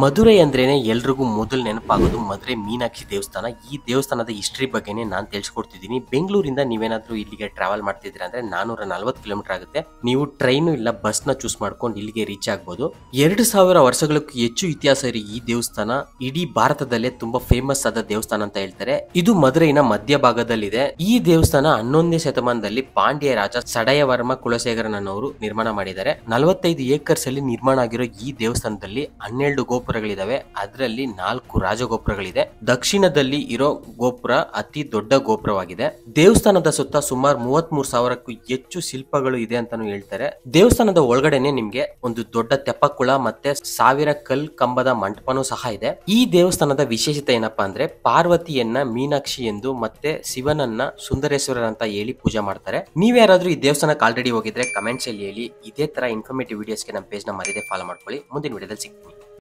ಮಧುರೈ ಅಂದ್ರೇನೆ ಎಲ್ರಿಗೂ ಮೊದಲು ನೆನಪಾಗೋದು ಮಧುರೈ ಮೀನಾಕ್ಷಿ ದೇವಸ್ಥಾನ. ಈ ದೇವಸ್ಥಾನದ ಹಿಸ್ಟ್ರಿ ಬಗ್ಗೆನೇ ನಾನು ತಿಳಿಸ್ಕೊಡ್ತಿದ್ದೀನಿ. ಬೆಂಗಳೂರಿಂದ ನೀವೇನಾದ್ರೂ ಇಲ್ಲಿಗೆ ಟ್ರಾವೆಲ್ ಮಾಡ್ತಿದ್ದೀರಾ ಅಂದ್ರೆ 440 ಕಿಲೋಮೀಟರ್ ಆಗುತ್ತೆ. ನೀವು ಟ್ರೈನು ಇಲ್ಲ ಬಸ್ ನ ಚೂಸ್ ಮಾಡ್ಕೊಂಡು ಇಲ್ಲಿಗೆ ರೀಚ್ ಆಗ್ಬೋದು. 2000 ವರ್ಷಗಳಕ್ಕೂ ಹೆಚ್ಚು ಇತಿಹಾಸ ಇರೋ ಈ ದೇವಸ್ಥಾನ ಇಡೀ ಭಾರತದಲ್ಲೇ ತುಂಬಾ ಫೇಮಸ್ ಆದ ದೇವಸ್ಥಾನ ಅಂತ ಹೇಳ್ತಾರೆ. ಇದು ಮಧುರೈನ ಮಧ್ಯಭಾಗದಲ್ಲಿದೆ. ಈ ದೇವಸ್ಥಾನ 11ನೇ ಶತಮಾನದಲ್ಲಿ ಪಾಂಡ್ಯ ರಾಜ ಸಡಯವರ್ಮ ಕುಲಶೇಖರನವರು ನಿರ್ಮಾಣ ಮಾಡಿದ್ದಾರೆ. 45 ಏಕರ್ಸ್ ಅಲ್ಲಿ ನಿರ್ಮಾಣ ಆಗಿರೋ ಈ ದೇವಸ್ಥಾನದಲ್ಲಿ 12 ಗೋಪುರಗಳಿದಾವೆ. ಅದರಲ್ಲಿ 4 ರಾಜಗೋಪುರಗಳಿದೆ. ದಕ್ಷಿಣದಲ್ಲಿ ಇರೋ ಗೋಪುರ ಅತಿ ದೊಡ್ಡ ಗೋಪುರವಾಗಿದೆ. ದೇವಸ್ಥಾನದ ಸುತ್ತ ಸುಮಾರು 33,000ಕ್ಕೂ ಹೆಚ್ಚು ಶಿಲ್ಪಗಳು ಇದೆ ಅಂತಾನು ಹೇಳ್ತಾರೆ. ದೇವಸ್ಥಾನದ ಒಳಗಡೆನೆ ನಿಮ್ಗೆ ಒಂದು ದೊಡ್ಡ ತೆಪ್ಪಕುಳ ಮತ್ತೆ 1000 ಕಲ್ ಕಂಬದ ಮಂಟಪನೂ ಸಹ ಇದೆ. ಈ ದೇವಸ್ಥಾನದ ವಿಶೇಷತೆ ಏನಪ್ಪಾ ಅಂದ್ರೆ ಪಾರ್ವತಿಯನ್ನ ಮೀನಾಕ್ಷಿ ಎಂದು ಮತ್ತೆ ಶಿವನನ್ನ ಸುಂದರೇಶ್ವರ ಅಂತ ಹೇಳಿ ಪೂಜೆ ಮಾಡ್ತಾರೆ. ನೀವ್ ಯಾರಾದ್ರೂ ಈ ದೇವಸ್ಥಾನಕ್ಕೆ ಆಲ್ರೆಡಿ ಹೋಗಿದ್ರೆ ಕಮೆಂಟ್ಸ್ ಅಲ್ಲಿ ಹೇಳಿ. ಇದೇ ತರ ಇನ್ಫಾರ್ಮೇಟಿವ್ ವಿಡಿಯೋಸ್ಗೆ ನಮ್ಮ ಪೇಜ್ ನ ಮರಿದೇ ಫಾಲೋ ಮಾಡ್ಕೊಳ್ಳಿ. ಮುಂದಿನ ವಿಡಿಯೋದಲ್ಲಿ ಸಿಗ್ತೀನಿ.